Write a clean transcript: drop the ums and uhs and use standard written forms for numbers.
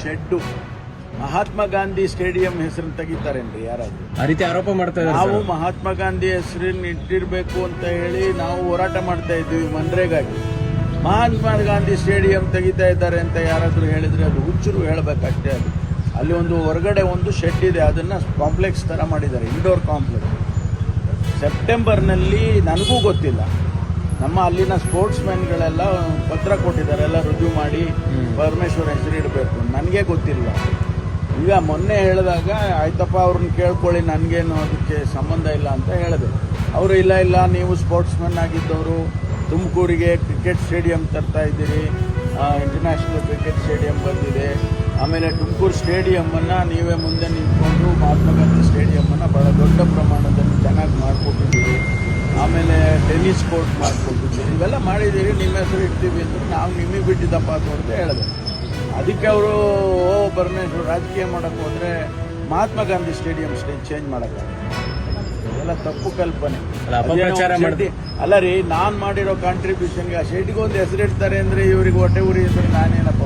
Shed Mahatma Gandhi stadium ಹೆಸರನ್ನು ತೆಗಿತಾರೇನ್ರಿ ಯಾರಾದ್ರೂ? ಆ ರೀತಿ ಆರೋಪ ಮಾಡ್ತಾ ಇದ್ದಾರೆ ನಾವು ಸರ್. ಮಹಾತ್ಮ ಗಾಂಧಿ ಹೆಸರನ್ನು ಇಟ್ಟಿರ್ಬೇಕು ಅಂತ ಹೇಳಿ ನಾವು ಹೋರಾಟ ಮಾಡ್ತಾ ಇದ್ವಿ ಮನ್ರೇಗಾಗಿ. ಮಹಾತ್ಮ ಗಾಂಧಿ ಸ್ಟೇಡಿಯಂ ತೆಗಿತಾ ಇದ್ದಾರೆ ಅಂತ ಯಾರಾದ್ರೂ ಹೇಳಿದ್ರೆ ಅದು ಹುಚ್ಚರು ಹೇಳಬೇಕಷ್ಟೇ. ಅದು ಅಲ್ಲಿ ಒಂದು ಹೊರಗಡೆ ಒಂದು ಶೆಡ್ ಇದೆ, ಅದನ್ನು ಕಾಂಪ್ಲೆಕ್ಸ್ ಥರ ಮಾಡಿದ್ದಾರೆ, ಇಂಡೋರ್ ಕಾಂಪ್ಲೆಕ್ಸ್. ಸೆಪ್ಟೆಂಬರ್ನಲ್ಲಿ ನನಗೂ ಗೊತ್ತಿಲ್ಲ, ನಮ್ಮ ಅಲ್ಲಿನ ಸ್ಪೋರ್ಟ್ಸ್ ಮ್ಯಾನ್ಗಳೆಲ್ಲ ಪತ್ರ ಕೊಟ್ಟಿದ್ದಾರೆ, ಎಲ್ಲ ರುಜು ಮಾಡಿ ಪರಮೇಶ್ವರ್ ಹೆಸರು ಇಡಬೇಕು. ನನಗೆ ಗೊತ್ತಿಲ್ಲ. ಈಗ ಮೊನ್ನೆ ಹೇಳಿದಾಗ ಆಯ್ತಪ್ಪ ಅವ್ರನ್ನ ಕೇಳ್ಕೊಳ್ಳಿ, ನನಗೇನು ಅದಕ್ಕೆ ಸಂಬಂಧ ಇಲ್ಲ ಅಂತ ಹೇಳಿದೆ. ಅವರು ಇಲ್ಲ ನೀವು ಸ್ಪೋರ್ಟ್ಸ್ ಮ್ಯಾನ್ ಆಗಿದ್ದವರು, ತುಮಕೂರಿಗೆ ಕ್ರಿಕೆಟ್ ಸ್ಟೇಡಿಯಂ ತರ್ತಾ ಇದ್ದೀರಿ, ಇಂಟರ್ನ್ಯಾಷನಲ್ ಕ್ರಿಕೆಟ್ ಸ್ಟೇಡಿಯಂ ಬಂದಿದೆ, ಆಮೇಲೆ ತುಮಕೂರು ಸ್ಟೇಡಿಯಮ್ಮನ್ನು ನೀವೇ ಮುಂದೆ ನಿಂತ್ಕೊಂಡು ಮಹಾತ್ಮ ಗಾಂಧಿ ಸ್ಟೇಡಿಯಮ್ಮನ್ನು ಭಾಳ ದೊಡ್ಡ ಪ್ರಮಾಣದಲ್ಲಿ ಚೆನ್ನಾಗಿ ಮಾಡಿಕೊಟ್ಟಿದ್ದೀರಿ, ಆಮೇಲೆ ಟೆನ್ನಿಸ್ ಕೋರ್ಟ್ ಮಾಡಿಕೊಟ್ಟಿದ್ದೀರಿ, ಇವೆಲ್ಲ ಮಾಡಿದ್ದೀರಿ, ನಿಮ್ಮ ಹೆಸರು ಇಡ್ತೀವಿ ಅಂದರೆ ನಾವು ನಿಮಗೆ ಬಿಟ್ಟಿದ್ದಪ್ಪ ಅಂತ ಹೇಳಿದೆ. ಅದಕ್ಕೆ ಅವರು ಪರಮೇಶ್ವರ್ ರಾಜಕೀಯ ಮಾಡೋಕ್ಕೆ ಹೋದರೆ ಮಹಾತ್ಮ ಗಾಂಧಿ ಸ್ಟೇಡಿಯಂ ಚೇಂಜ್ ಮಾಡೋಕ್ಕಾಗಲ್ಲ. ಇದೆಲ್ಲ ತಪ್ಪು ಕಲ್ಪನೆ. ಅಲ್ಲ ರೀ, ನಾನು ಮಾಡಿರೋ ಕಾಂಟ್ರಿಬ್ಯೂಷನ್ಗೆ ಆ ಶೆಡ್ಗೆ ಒಂದು ಹೆಸರಿಡ್ತಾರೆ ಅಂದರೆ ಇವ್ರಿಗೆ ಹೊಟ್ಟೆ ಉರಿ ಅಂದರೆ ನಾನೇನಪ್ಪ